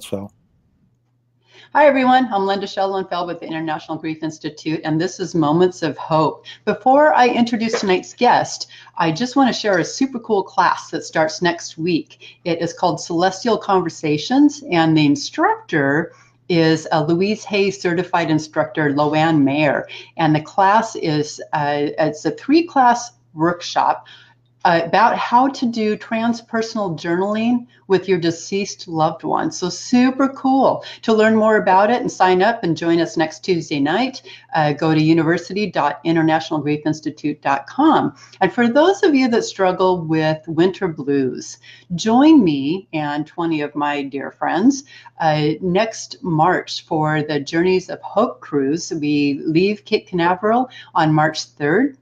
So. Hi, everyone. I'm Linda Schellenfeld with the International Grief Institute, and this is Moments of Hope. Before I introduce tonight's guest, I just want to share a super cool class that starts next week. It is called Celestial Conversations, and the instructor is a Louise Hay certified instructor, Loanne Mayer. And the class is it's a 3-class workshop about how to do transpersonal journaling with your deceased loved one. So super cool. To learn more about it and sign up and join us next Tuesday night, go to university.internationalgriefinstitute.com. And for those of you that struggle with winter blues, join me and 20 of my dear friends next March for the Journeys of Hope cruise. We leave Cape Canaveral on March 3rd.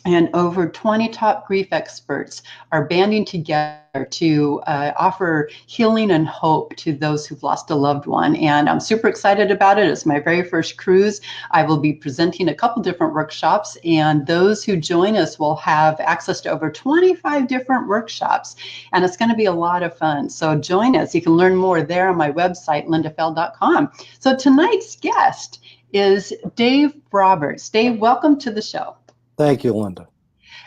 And over 20 top grief experts are banding together to offer healing and hope to those who've lost a loved one. And I'm super excited about it. It's my very first cruise. I will be presenting a couple different workshops, and those who join us will have access to over 25 different workshops. And it's going to be a lot of fun. So join us. You can learn more there on my website, lindafeld.com. So tonight's guest is Dave Roberts. Dave, welcome to the show. Thank you, Linda.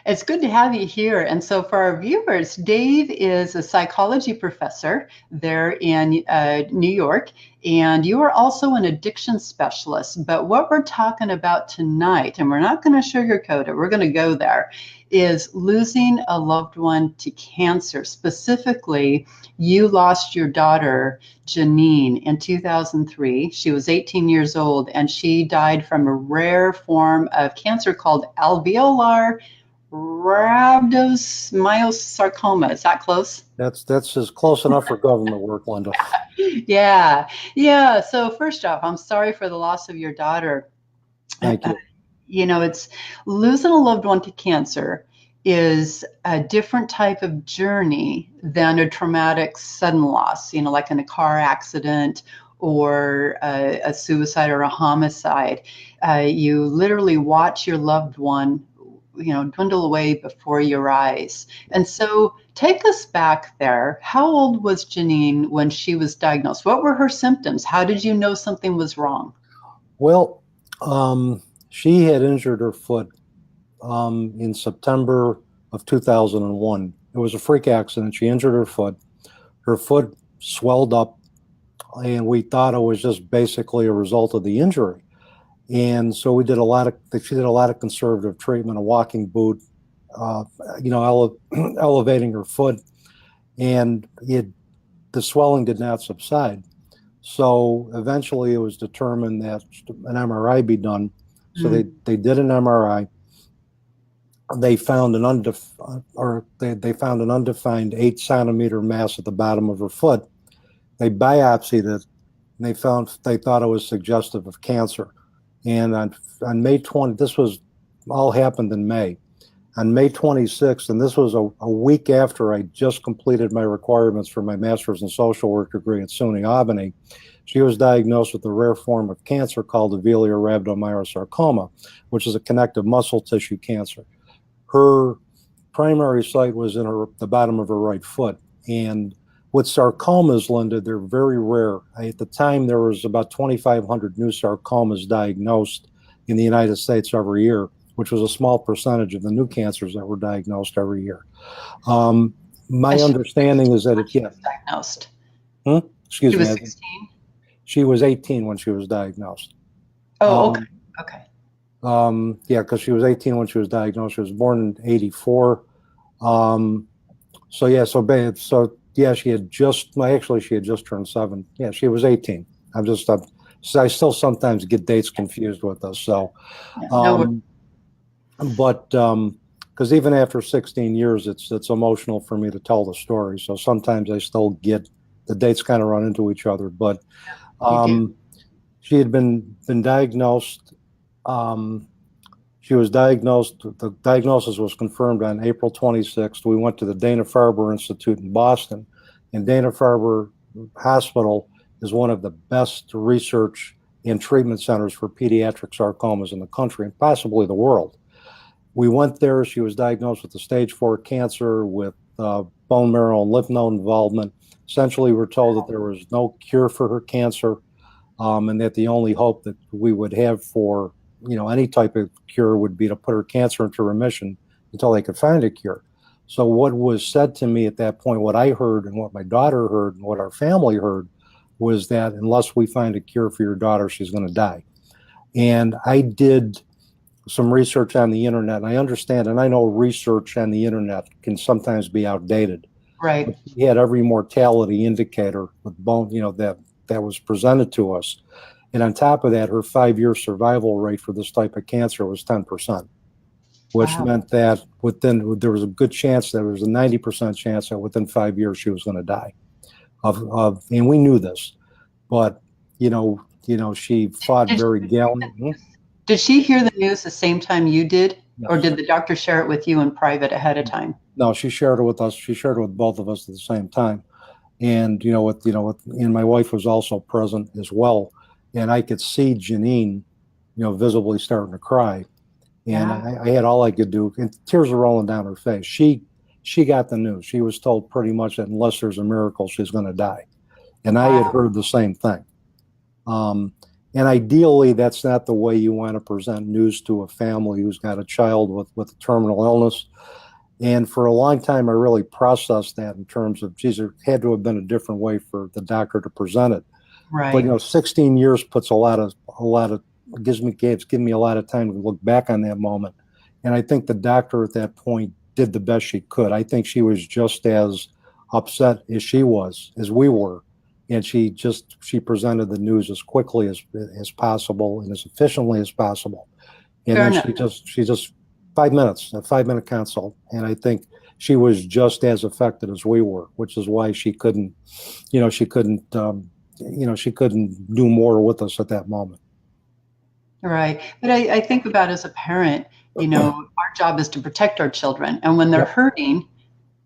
It's good to have you here. And so for our viewers, Dave is a psychology professor there in New York, and you are also an addiction specialist. But what we're talking about tonight, and we're not going to sugarcoat it, we're going to go there, is losing a loved one to cancer. Specifically, you lost your daughter, Janine, in 2003. She was 18 years old, and she died from a rare form of cancer called alveolar rhabdomyosarcoma. Is that close? That's as close enough for government work, Linda. Yeah. So first off, I'm sorry for the loss of your daughter. Thank you. It's losing a loved one to cancer is a different type of journey than a traumatic sudden loss, like in a car accident or a suicide or a homicide. You literally watch your loved one dwindle away before your eyes. And so take us back there. How old was Janine when she was diagnosed? What were her symptoms? How did you know something was wrong? Well, she had injured her foot in September of 2001. It was a freak accident. She injured her foot. Her foot swelled up, and we thought it was just basically a result of the injury. And so she did a lot of conservative treatment, a walking boot, elevating her foot, and the swelling did not subside. So eventually it was determined that an MRI be done. So they did an MRI. They found an undefined 8-centimeter mass at the bottom of her foot. They biopsied it, and they thought it was suggestive of cancer. And on May 20, this was all happened in May. On May 26th, and this was a week after I just completed my requirements for my master's in social work degree at SUNY Albany, she was diagnosed with a rare form of cancer called alveolar rhabdomyosarcoma, which is a connective muscle tissue cancer. Her primary site was in the bottom of her right foot. And with sarcomas, Linda, they're very rare. At the time, there was about 2,500 new sarcomas diagnosed in the United States every year, which was a small percentage of the new cancers that were diagnosed every year. My understanding is that she was diagnosed. Excuse me. She was 16? She was 18 when she was diagnosed. Oh, okay. Yeah, because she was 18 when she was diagnosed. She was born in 84. She had just turned 7. Yeah, she was 18. I still sometimes get dates confused with us. So, because even after 16 years, it's emotional for me to tell the story. So sometimes I still get the dates kind of run into each other. But she had been diagnosed. She was diagnosed. The diagnosis was confirmed on April 26th. We went to the Dana-Farber Institute in Boston, and Dana-Farber Hospital is one of the best research and treatment centers for pediatric sarcomas in the country and possibly the world. We went there. She was diagnosed with a stage 4 cancer with bone marrow and lymph node involvement. Essentially, we're told that there was no cure for her cancer, and that the only hope that we would have for any type of cure would be to put her cancer into remission until they could find a cure. So what was said to me at that point, what I heard and what my daughter heard and what our family heard, was that unless we find a cure for your daughter, she's going to die. And I did some research on the internet, and I understand, and I know research on the internet can sometimes be outdated. Right. We had every mortality indicator with bone, that was presented to us. And on top of that, her 5-year survival rate for this type of cancer was 10%, which Wow. meant that there was a good chance, there was a 90% chance that within 5 years she was going to die. And we knew this, but she fought very gallantly. Did she hear the news the same time you did? Yes. Or did the doctor share it with you in private ahead of time? No, she shared it with us. She shared it with both of us at the same time. And and my wife was also present as well. And I could see Janine, visibly starting to cry. And Yeah. I had all I could do, and tears were rolling down her face. She got the news. She was told pretty much that unless there's a miracle, she's going to die. And I had heard the same thing. And ideally, that's not the way you want to present news to a family who's got a child with a terminal illness. And for a long time, I really processed that in terms of, geez, there had to have been a different way for the doctor to present it. Right. But 16 years puts gives me a lot of time to look back on that moment. And I think the doctor at that point did the best she could. I think she was just as upset as we were. And she presented the news as quickly as possible and as efficiently as possible. And Fair then enough. she just 5 minutes, a 5-minute consult. And I think she was just as affected as we were, which is why she couldn't do more with us at that moment. Right. But I think about, as a parent, our job is to protect our children. And when they're hurting,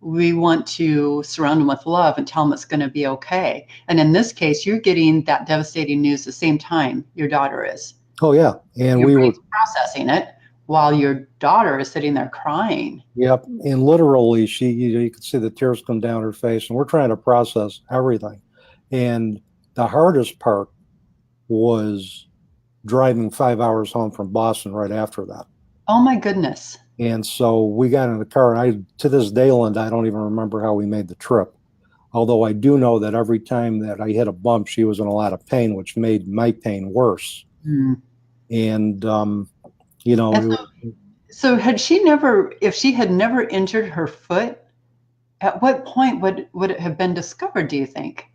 we want to surround them with love and tell them it's going to be okay. And in this case, you're getting that devastating news the same time your daughter is. Oh, yeah. And Your we were brain's processing it while your daughter is sitting there crying. Yep. And literally, you could see the tears come down her face, and we're trying to process everything. And the hardest part was driving 5 hours home from Boston right after that. Oh, my goodness. And so we got in the car, and to this day, Linda, I don't even remember how we made the trip. Although I do know that every time that I hit a bump, she was in a lot of pain, which made my pain worse. Mm. And, so if she had never injured her foot, at what point would it have been discovered, do you think?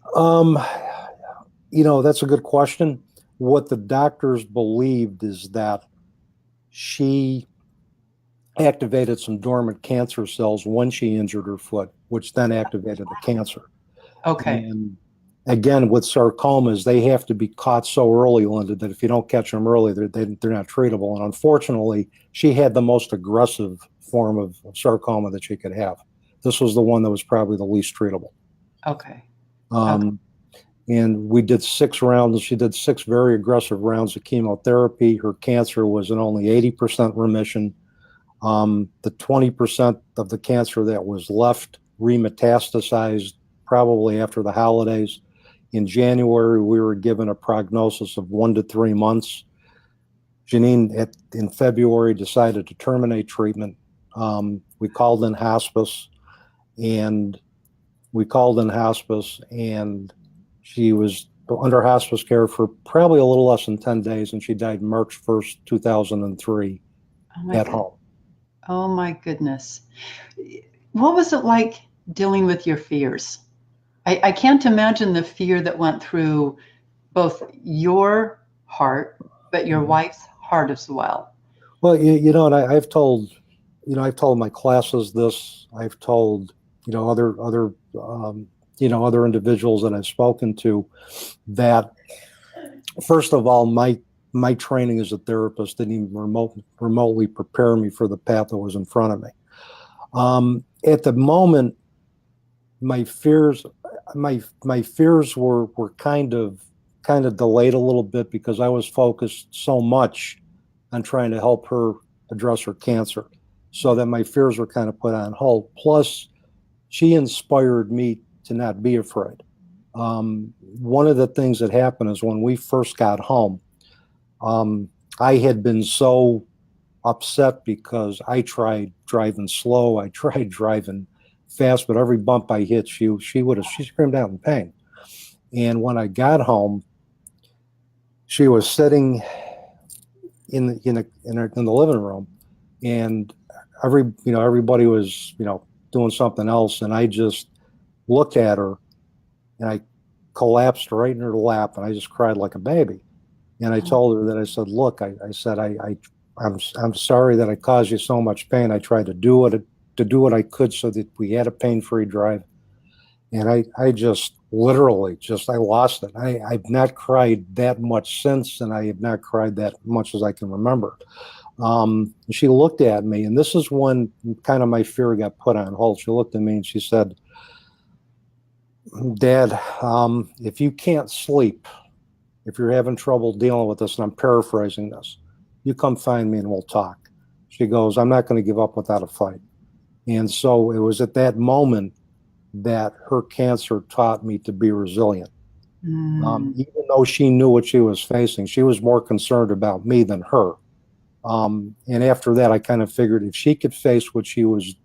That's a good question. What the doctors believed is that she activated some dormant cancer cells when she injured her foot, which then activated the cancer. Okay. And again, with sarcomas, they have to be caught so early, Linda, that if you don't catch them early, they're not treatable. And unfortunately, she had the most aggressive form of sarcoma that she could have. This was the one that was probably the least treatable. Okay. And we did 6 rounds. She did 6 very aggressive rounds of chemotherapy. Her cancer was in only 80% remission. The 20% of the cancer that was left remetastasized probably after the holidays. In January, we were given a prognosis of 1 to 3 months. Janine, in February, decided to terminate treatment. We called in hospice, and she was under hospice care for probably a little less than 10 days, and she died March 1st, 2003 at home. Oh, my goodness. What was it like dealing with your fears? I can't imagine the fear that went through both your heart, but your wife's heart as well. Well, and I've told my classes this. I've told, other individuals that I've spoken to, that first of all, my training as a therapist didn't even remotely prepare me for the path that was in front of me. At the moment, my fears were kind of delayed a little bit because I was focused so much on trying to help her address her cancer, so that my fears were kind of put on hold. Plus, she inspired me to not be afraid. One of the things that happened is when we first got home, I had been so upset because I tried driving slow, I tried driving fast, but every bump I hit, she screamed out in pain. And when I got home, she was sitting in the living room, and everybody was doing something else, and I just looked at her and I collapsed right in her lap, and I just cried like a baby. And I told her that, I said, look, I said, I'm sorry that I caused you so much pain. I tried to do what I could so that we had a pain-free drive. And I just literally I lost it. I've not cried that much since, and I have not cried that much as I can remember. She looked at me, and this is when kind of my fear got put on hold. She looked at me and she said, Dad, if you can't sleep, if you're having trouble dealing with this, and I'm paraphrasing this, you come find me and we'll talk. She goes, I'm not going to give up without a fight. And so it was at that moment that her cancer taught me to be resilient. Even though she knew what she was facing, she was more concerned about me than her. And after that, I kind of figured if she could face what she was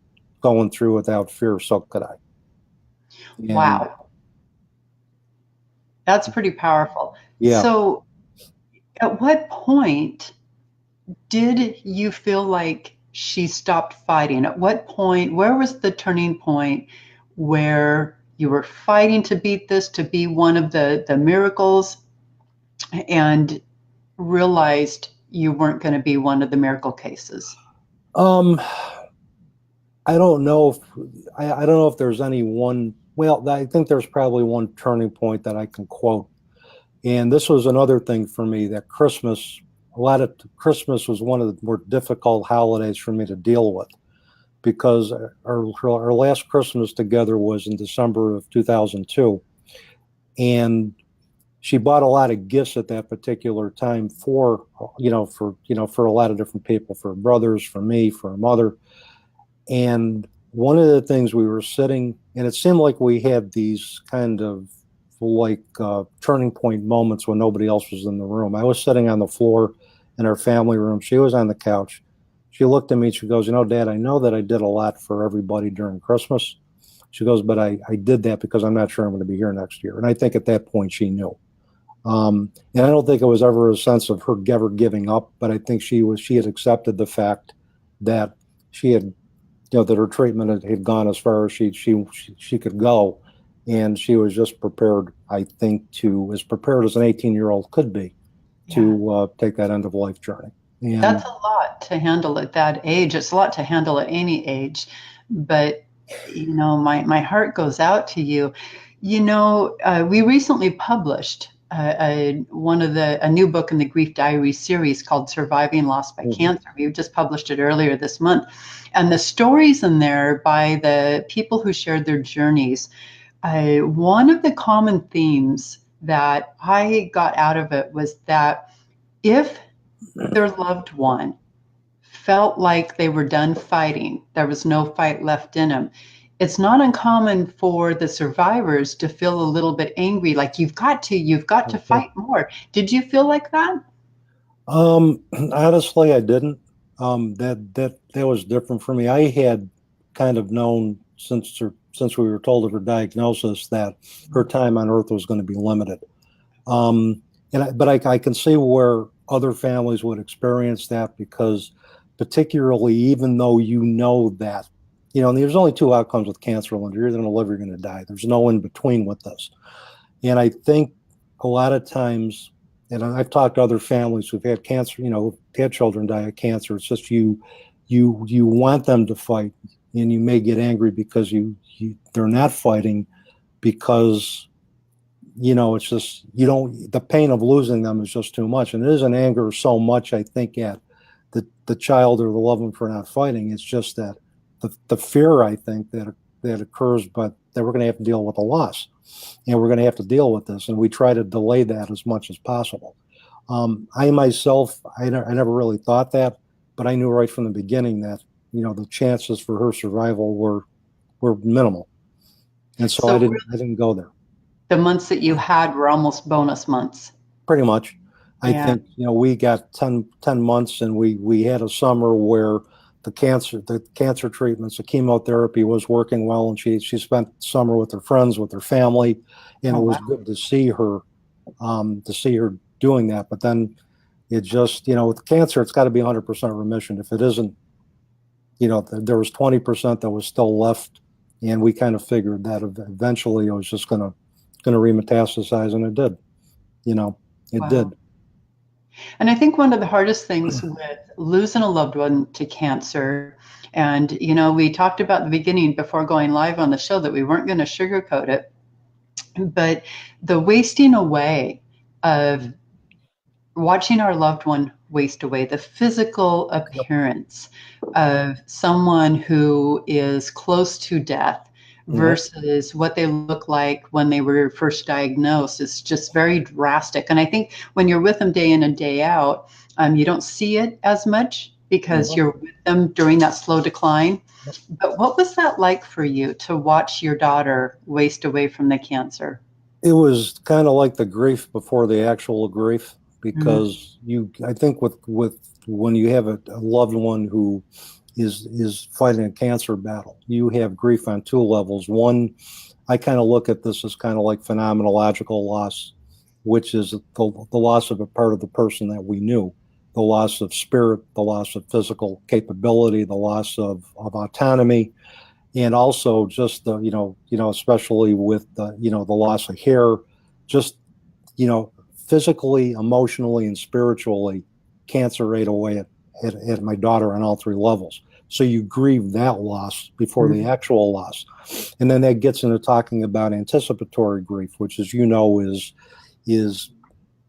going through without fear, so could I. And, wow. That's pretty powerful. yeah. So, at what point did you feel like she stopped fighting? At what point, where was the turning point where you were fighting to beat this, to be one of the miracles, and realized you weren't going to be one of the miracle cases? I don't know if I don't know if there's any one. Well, I think there's probably one turning point that I can quote. And this was another thing for me, that Christmas was one of the more difficult holidays for me to deal with, because our last Christmas together was in December of 2002. And she bought a lot of gifts at that particular time for a lot of different people, for brothers, for me, for her mother. And one of the things, we were sitting, and it seemed like we had these kind of turning point moments when nobody else was in the room. I was sitting on the floor in our family room. She was on the couch. She looked at me and she goes, Dad, I know that I did a lot for everybody during Christmas. She goes, but I did that because I'm not sure I'm going to be here next year. And I think at that point she knew. And I don't think it was ever a sense of her ever giving up, but I think she had accepted the fact that she had, that her treatment had gone as far as she could go. And she was just prepared, I think, as prepared as an 18-year-old could be to take that end of life journey. And that's a lot to handle at that age. It's a lot to handle at any age. But, my heart goes out to you. We recently published a new book in the Grief Diary series called Surviving Loss by Cancer. We just published it earlier this month. And the stories in there by the people who shared their journeys, one of the common themes that I got out of it was that if their loved one felt like they were done fighting, there was no fight left in them, it's not uncommon for the survivors to feel a little bit angry, like you've got to fight more. Did you feel like that? Honestly, I didn't. That was different for me. I had kind of known since we were told of her diagnosis that her time on Earth was going to be limited. But I can see where other families would experience that, because particularly, even though that, and there's only two outcomes with cancer, Linda. You're either going to live or you're going to die. There's no in between with this. And I think a lot of times, and I've talked to other families who've had cancer, had children die of cancer. It's just you want them to fight, and you may get angry because they're not fighting, because it's just the pain of losing them is just too much. And it isn't anger so much, I think, at the child or the loved one for not fighting. It's just that the fear, I think, that occurs, but that we're going to have to deal with a loss, and we're going to have to deal with this, and we try to delay that as much as possible. I myself, I never really thought that, but I knew right from the beginning that the chances for her survival were minimal. And so So I didn't go there. the months that you had were almost bonus months. Pretty much. I Yeah. think, we got 10 months, and we had a summer where the cancer treatments, the chemotherapy was working well, and she spent summer with her friends, with her family, and Oh, it was wow. good to see her doing that. But then it just, with cancer, it's got to be 100% remission. If it isn't, there was 20% that was still left, and we kind of figured that eventually it was just going to remetastasize, and it did. It Wow. did. And I think one of the hardest things with losing a loved one to cancer, and we talked about the beginning before going live on the show that we weren't going to sugarcoat it, but the wasting away of watching our loved one waste away, the physical appearance of someone who is close to death versus what they look like when they were first diagnosed is just very drastic. And I think when you're with them day in and day out, you don't see it as much because you're with them during that slow decline. But what was that like for you to watch your daughter waste away from the cancer? It was kind of like the grief before the actual grief, Mm. because I think with when you have a loved one who is fighting a cancer battle, you have grief on two levels. One, I kind of look at this as kind of like phenomenological loss, which is the loss of a part of the person that we knew, the loss of spirit, the loss of physical capability, the loss of autonomy, and also just especially with the loss of hair, just physically, emotionally, and spiritually, cancer ate away at my daughter on all three levels. So you grieve that loss before the actual loss, and then that gets into talking about anticipatory grief, which, as is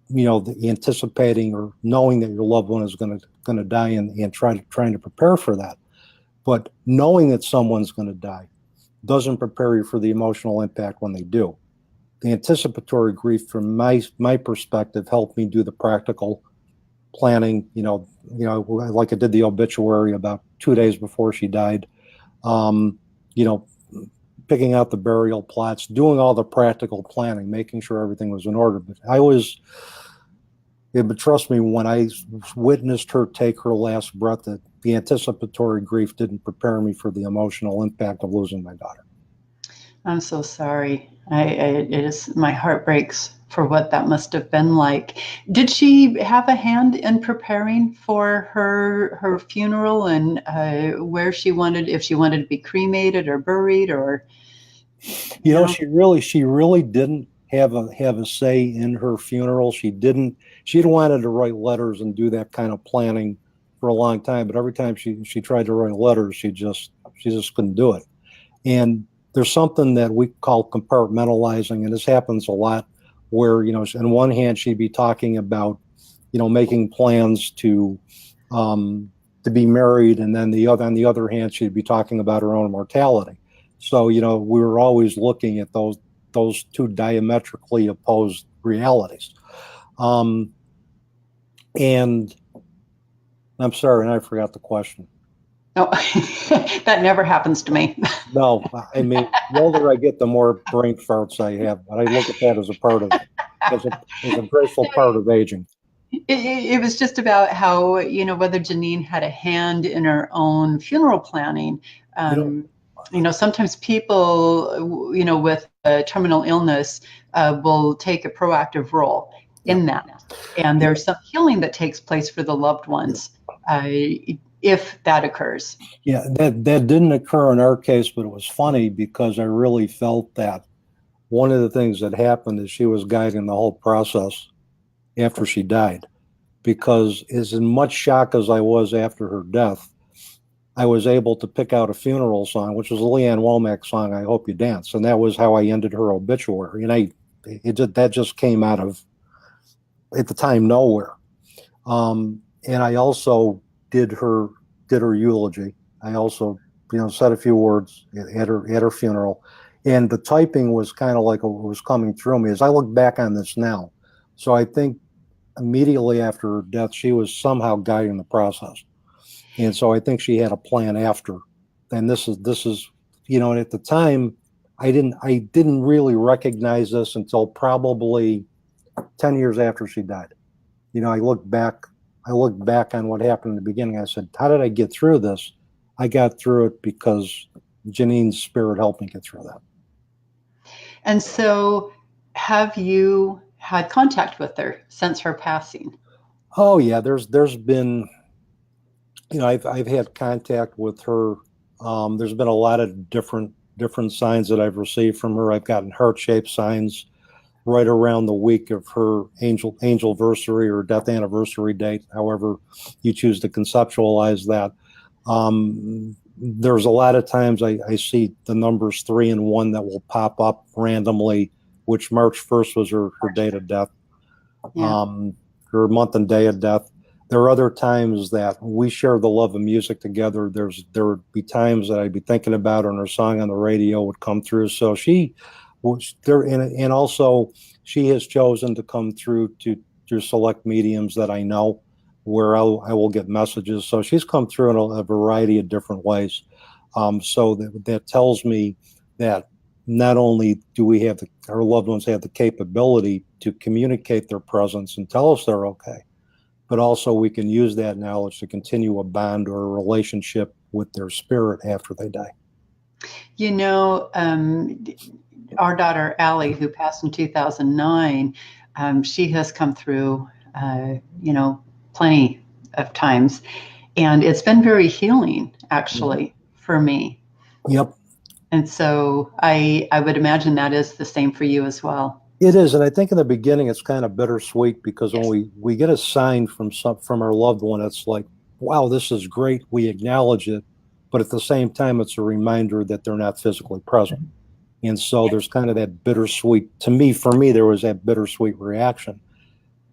the anticipating or knowing that your loved one is going to die, and trying to prepare for that. But knowing that someone's going to die doesn't prepare you for the emotional impact when they do. The anticipatory grief, from my perspective, helped me do the practical planning. Like I did the obituary about 2 days before she died. Um, you know, Picking out the burial plots, doing all the practical planning, making sure everything was in order. But trust me, when I witnessed her take her last breath, that the anticipatory grief didn't prepare me for the emotional impact of losing my daughter. I'm so sorry. My heart breaks for what that must have been like. Did she have a hand in preparing for her funeral and where if she wanted to be cremated or buried or? She really didn't have a say in her funeral. She'd wanted to write letters and do that kind of planning for a long time, but every time she tried to write letters, she just couldn't do it. And there's something that we call compartmentalizing, and this happens a lot, where on one hand she'd be talking about making plans to be married, and then on the other hand she'd be talking about her own mortality. So we were always looking at those two diametrically opposed realities. And I'm sorry, and I forgot the question. No, that never happens to me. No, I mean, the older I get, the more brain farts I have. But I look at that as a graceful part of aging. It was just about how, whether Janine had a hand in her own funeral planning. Sometimes people, with a terminal illness will take a proactive role in that. And there's some healing that takes place for the loved ones if that occurs. Yeah, that didn't occur in our case, but it was funny because I really felt that one of the things that happened is she was guiding the whole process after she died. Because as much shock as I was after her death, I was able to pick out a funeral song, which was a Leanne Womack song, "I Hope You Dance," and that was how I ended her obituary. And that just came out of, at the time, nowhere. And I also did her eulogy. I also said a few words at her funeral, and the typing was kind of like what was coming through me as I look back on this now. So I think immediately after her death, she was somehow guiding the process. And so I think she had a plan after. And this is, and at the time, I didn't really recognize this until probably 10 years after she died. You know, I looked back on what happened in the beginning. I said, how did I get through this? I got through it because Janine's spirit helped me get through that. And so, have you had contact with her since her passing? Oh yeah, there's been, you know, I've had contact with her. There's been a lot of different signs that I've received from her. I've gotten heart-shaped signs right around the week of her angelversary or death anniversary date, however you choose to conceptualize that. There's a lot of times I see the numbers 3 and 1 that will pop up randomly, which March 1st was her date of death, Yeah. her month and day of death. There are other times that we share the love of music together. There would be times that I'd be thinking about her and her song on the radio would come through. So she was there, and also she has chosen to come through to select mediums that I know, where I will get messages. So she's come through in a variety of different ways. So that tells me that not only do we have our loved ones have the capability to communicate their presence and tell us they're okay, but also we can use that knowledge to continue a bond or a relationship with their spirit after they die. You know, our daughter Allie, who passed in 2009, she has come through, you know, plenty of times, and it's been very healing, actually, for me. Yep. And so I would imagine that is the same for you as well. It is, and I think in the beginning it's kind of bittersweet because Yes. when we get a sign from our loved one, it's like, wow, this is great. We acknowledge it, but at the same time, it's a reminder that they're not physically present, and so there's kind of that bittersweet. To me, for me, there was that bittersweet reaction.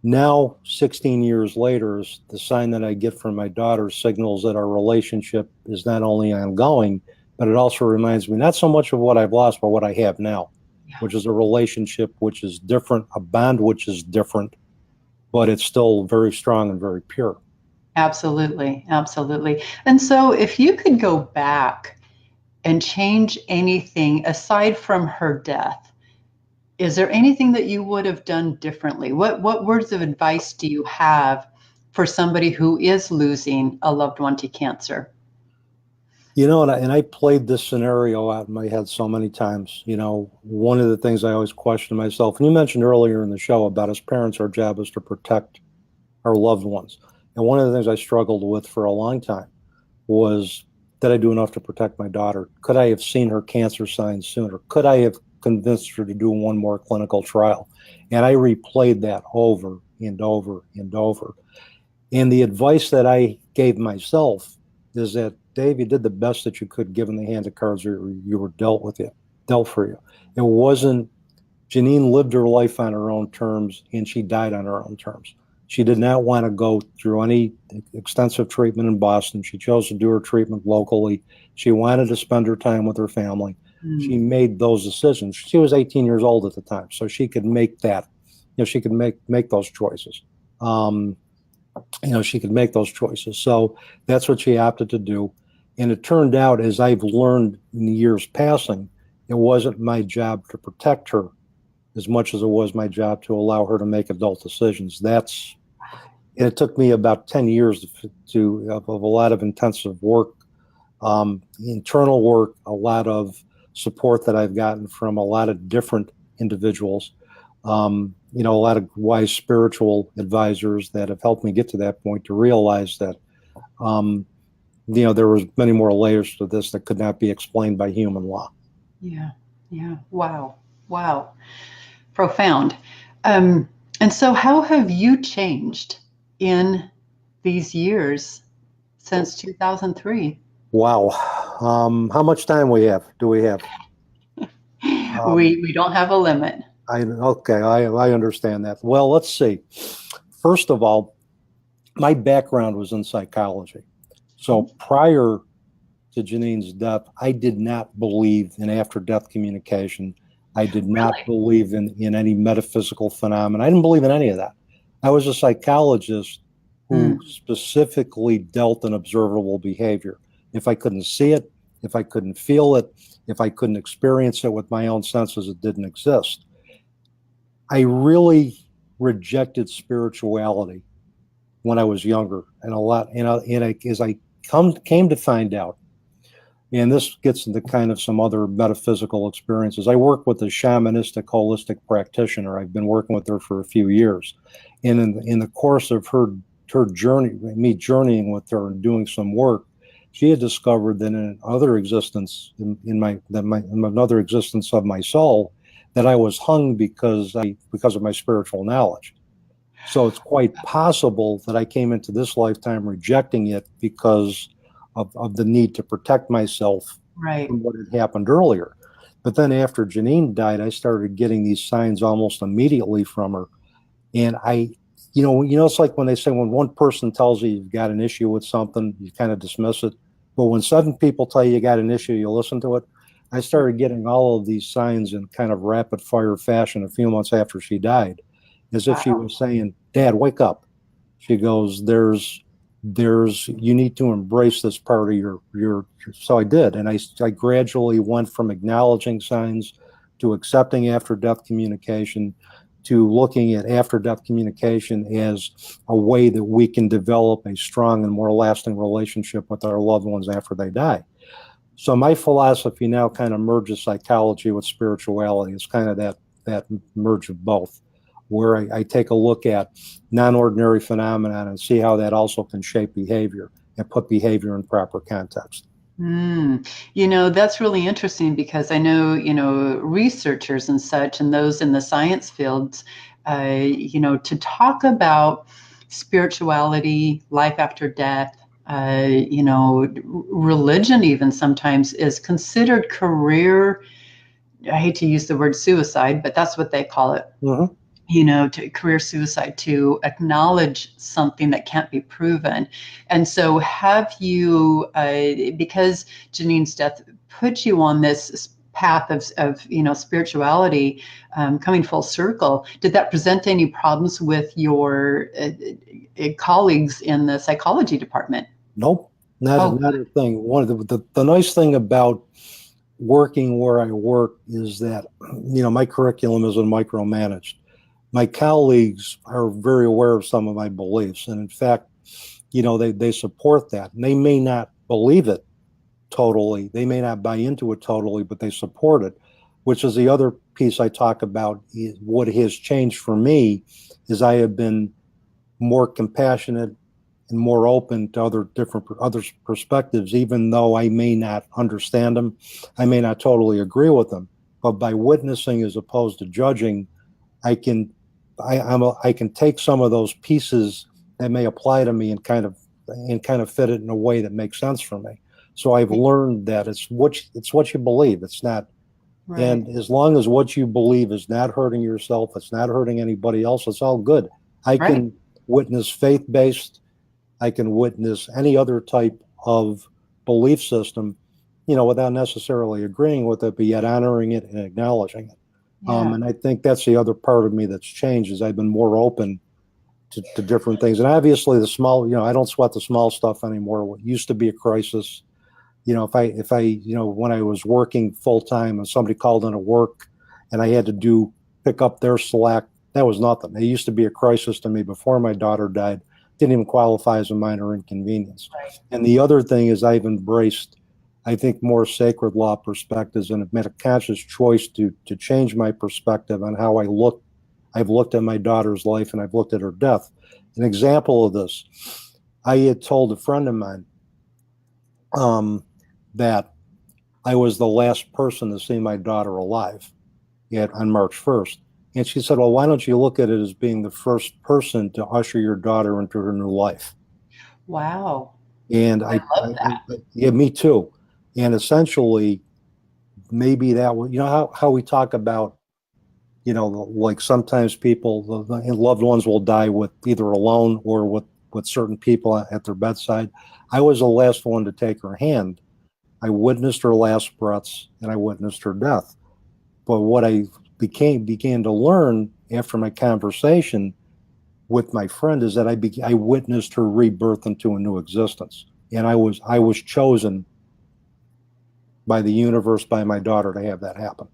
Now, 16 years later, the sign that I get from my daughter signals that our relationship is not only ongoing, but it also reminds me not so much of what I've lost, but what I have now, Yeah. which is a relationship which is different, a bond which is different, but it's still very strong and very pure. Absolutely, absolutely. And so if you could go back and change anything aside from her death, is there anything that you would have done differently? What words of advice do you have for somebody who is losing a loved one to cancer? You know, and I played this scenario out in my head so many times. You know, one of the things I always question myself, and you mentioned earlier in the show about as parents, our job is to protect our loved ones. And one of the things I struggled with for a long time was, did I do enough to protect my daughter? Could I have seen her cancer signs sooner? Could I have convinced her to do one more clinical trial? And I replayed that over and over and over. And the advice that I gave myself is that, Dave, you did the best that you could given the hand of cards you were dealt for you. It wasn't, Janine lived her life on her own terms and she died on her own terms. She did not want to go through any extensive treatment in Boston. She chose to do her treatment locally. She wanted to spend her time with her family. She made those decisions. She was 18 years old at the time, so she could make that, you know, she could make those choices. She could make those choices. So that's what she opted to do. And it turned out, as I've learned in the years passing, it wasn't my job to protect her as much as it was my job to allow her to make adult decisions. It took me about 10 years of a lot of intensive work, internal work, a lot of support that I've gotten from a lot of different individuals, a lot of wise spiritual advisors that have helped me get to that point to realize that, there was many more layers to this that could not be explained by human law. Yeah, yeah. Wow, wow. Profound. And so how have you changed in these years since 2003? Wow. How much time do we have? We don't have a limit. I understand that. Well, let's see. First of all, my background was in psychology. So prior to Janine's death, I did not believe in after-death communication. I did not believe in any metaphysical phenomena. I didn't believe in any of that. I was a psychologist who specifically dealt in observable behavior. If I couldn't see it, if I couldn't feel it, if I couldn't experience it with my own senses, it didn't exist. I really rejected spirituality when I was younger, and a lot, as I came to find out, and this gets into kind of some other metaphysical experiences. I work with a shamanistic holistic practitioner. I've been working with her for a few years, and in the course of her journey, me journeying with her and doing some work, she had discovered that in another existence, in another existence of my soul, that I was hung because of my spiritual knowledge. So it's quite possible that I came into this lifetime rejecting it because of the need to protect myself Right. from what had happened earlier. But then after Janine died, I started getting these signs almost immediately from her. And it's like when they say when one person tells you you've got an issue with something, you kind of dismiss it. But when 7 people tell you got an issue, you listen to it. I started getting all of these signs in kind of rapid fire fashion a few months after she died, as if she was saying, Dad, wake up. She goes, you need to embrace this part of your. So I did. And I gradually went from acknowledging signs to accepting after death communication to looking at after death communication as a way that we can develop a strong and more lasting relationship with our loved ones after they die. So my philosophy now kind of merges psychology with spirituality. It's kind of that merge of both, where I take a look at non-ordinary phenomena and see how that also can shape behavior and put behavior in proper context. That's really interesting because I know, researchers and such and those in the science fields, to talk about spirituality, life after death, religion even sometimes is considered career. I hate to use the word suicide, but that's what they call it. Mm-hmm. To career suicide, to acknowledge something that can't be proven. And so have you, because Janine's death put you on this path of spirituality, coming full circle, did that present any problems with your colleagues in the psychology department? Nope, not a thing. One of the nice thing about working where I work is that, my curriculum isn't micromanaged. My colleagues are very aware of some of my beliefs. And in fact, they support that. And they may not believe it totally. They may not buy into it totally, but they support it, which is the other piece I talk about. What has changed for me is I have been more compassionate and more open to other perspectives, even though I may not understand them. I may not totally agree with them, but by witnessing as opposed to judging, I can take some of those pieces that may apply to me and kind of fit it in a way that makes sense for me. So I've learned that it's what you believe. It's not, right. And as long as what you believe is not hurting yourself, it's not hurting anybody else, it's all good. I can witness faith-based, I can witness any other type of belief system, without necessarily agreeing with it, but yet honoring it and acknowledging it. Yeah. And I think that's the other part of me that's changed, is I've been more open to different things. And obviously the small, I don't sweat the small stuff anymore. What used to be a crisis, if I when I was working full time and somebody called in to work and I had to pick up their slack, that was nothing. It used to be a crisis to me before my daughter died. Didn't even qualify as a minor inconvenience. Right. And the other thing is I've embraced, I think, more sacred law perspectives, and have made a conscious choice to change my perspective on how I look. I've looked at my daughter's life and I've looked at her death. An example of this, I had told a friend of mine that I was the last person to see my daughter alive on March 1st. And she said, well, why don't you look at it as being the first person to usher your daughter into her new life? Wow. And I love that. Yeah, me too. And essentially, maybe that was, how we talk about, like sometimes people, loved ones will die with either alone or with certain people at their bedside. I was the last one to take her hand. I witnessed her last breaths and I witnessed her death. But what I began to learn after my conversation with my friend is that I witnessed her rebirth into a new existence. And I was chosen by the universe, by my daughter, to have that happen.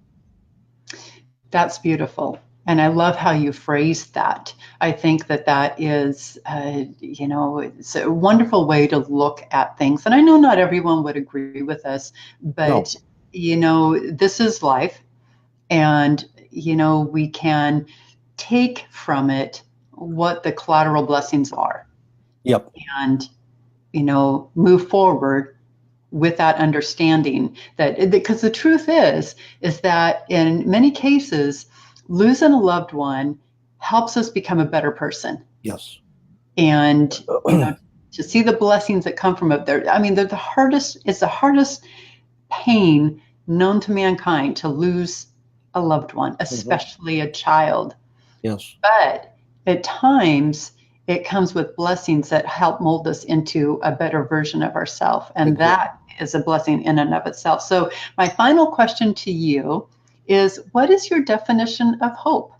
That's beautiful. And I love how you phrased that. I think that that is, it's a wonderful way to look at things. And I know not everyone would agree with us, but, this is life. And, we can take from it what the collateral blessings are. Yep. And, move forward with that understanding that, because the truth is that in many cases, losing a loved one helps us become a better person. Yes. And, to see the blessings that come from it there. I mean, it's the hardest pain known to mankind, to lose a loved one, especially a child. Yes. But at times it comes with blessings that help mold us into a better version of ourselves. And that is a blessing in and of itself. So my final question to you is, what is your definition of hope?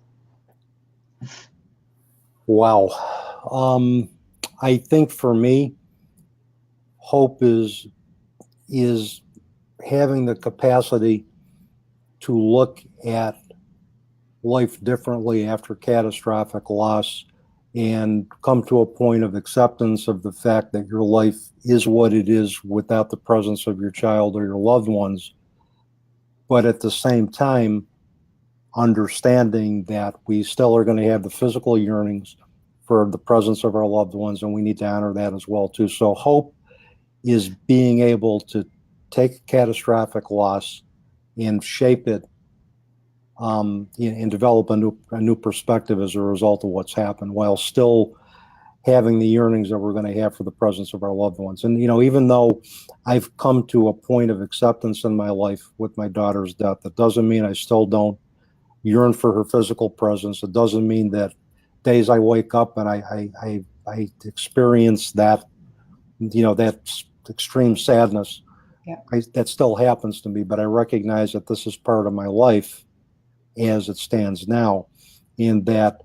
Wow. I think for me, hope is having the capacity to look at life differently after catastrophic loss and come to a point of acceptance of the fact that your life is what it is without the presence of your child or your loved ones. But at the same time, understanding that we still are going to have the physical yearnings for the presence of our loved ones, and we need to honor that as well too. So hope is being able to take a catastrophic loss and shape it, and develop a new perspective as a result of what's happened, while still having the yearnings that we're going to have for the presence of our loved ones. And even though I've come to a point of acceptance in my life with my daughter's death, that doesn't mean I still don't yearn for her physical presence. It doesn't mean that days I wake up and I experience that, that extreme sadness. Yeah. That still happens to me, but I recognize that this is part of my life as it stands now, and that,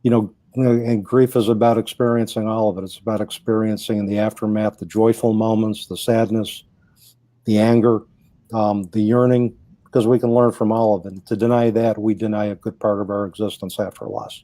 and grief is about experiencing all of it. It's about experiencing in the aftermath the joyful moments, the sadness, the anger, the yearning, because we can learn from all of it. To deny that, we deny a good part of our existence after loss.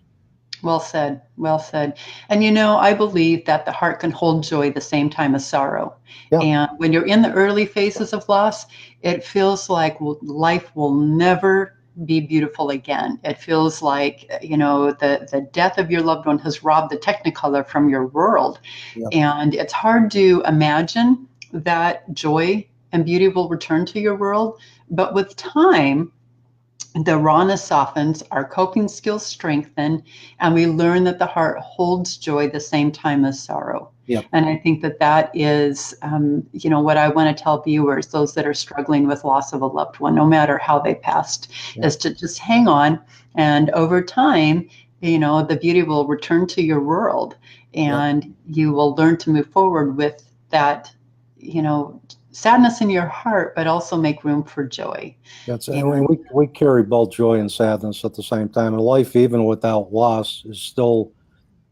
Well said. Well said. And I believe that the heart can hold joy the same time as sorrow. Yeah. And when you're in the early phases of loss, it feels like life will never be beautiful again. It feels like, the death of your loved one has robbed the technicolor from your world. Yeah. And it's hard to imagine that joy and beauty will return to your world. But with time, the rawness softens, our coping skills strengthen, and we learn that the heart holds joy the same time as sorrow. Yep. And I think that is, what I want to tell viewers, those that are struggling with loss of a loved one, no matter how they passed, is to just hang on. And over time, the beauty will return to your world, and you will learn to move forward with that, sadness in your heart, but also make room for joy. And we carry both joy and sadness at the same time. And life, even without loss, is still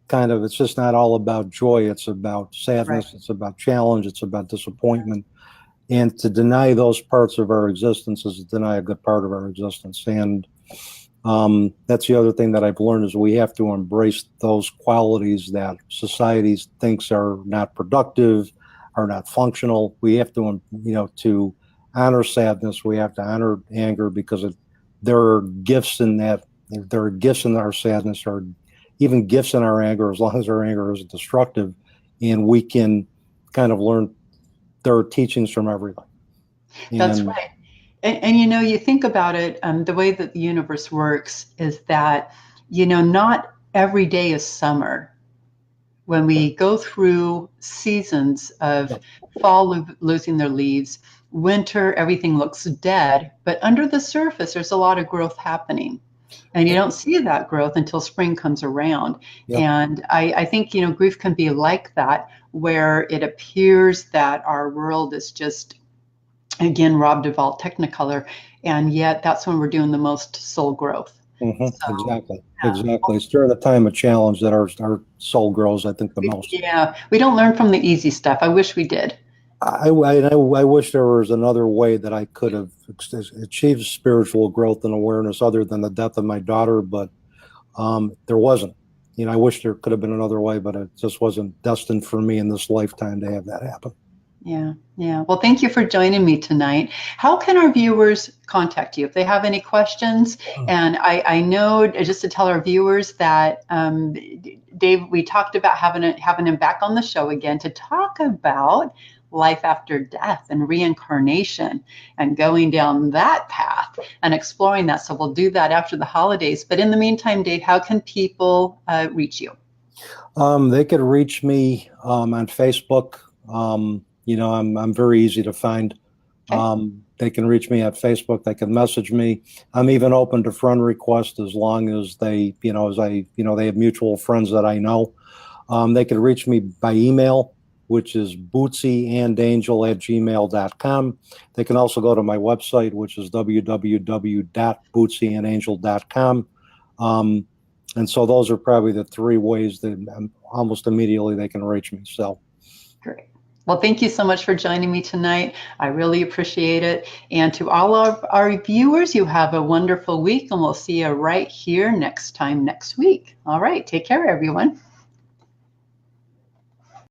it's just not all about joy. It's about sadness. Right. It's about challenge. It's about disappointment. And to deny those parts of our existence is to deny a good part of our existence. And that's the other thing that I've learned, is we have to embrace those qualities that society thinks are not productive, are not functional. We have to, to honor sadness. We have to honor anger, because there are gifts in that. There are gifts in our sadness, or even gifts in our anger, as long as our anger isn't destructive. And we can kind of learn. There are teachings from everything. That's right. And you think about it, the way that the universe works is that, not every day is summer. When we go through seasons of fall losing their leaves, winter, everything looks dead, but under the surface, there's a lot of growth happening. And you don't see that growth until spring comes around. Yep. And I think, grief can be like that, where it appears that our world is just, again, robbed of all technicolor. And yet that's when we're doing the most soul growth. Mm-hmm. So, exactly. It's during the time of challenge that our soul grows, I think, the most. Yeah, we don't learn from the easy stuff. I wish we did. I wish there was another way that I could have achieved spiritual growth and awareness other than the death of my daughter, but there wasn't. I wish there could have been another way, but it just wasn't destined for me in this lifetime to have that happen. Yeah, yeah. Well, thank you for joining me tonight. How can our viewers contact you if they have any questions? And I know, just to tell our viewers that Dave, we talked about having him back on the show again to talk about life after death and reincarnation and going down that path and exploring that. So we'll do that after the holidays. But in the meantime, Dave, how can people reach you? They could reach me on Facebook. I'm very easy to find. Okay. They can reach me at Facebook. They can message me. I'm even open to friend requests as long as they have mutual friends that I know. They can reach me by email, which is bootsyandangel@gmail.com. They can also go to my website, which is www.bootsyandangel.com. And so those are probably the three ways that almost immediately they can reach me. So. Great. Well, thank you so much for joining me tonight. I really appreciate it. And to all of our viewers, you have a wonderful week, and we'll see you right here next time next week. All right. Take care, everyone.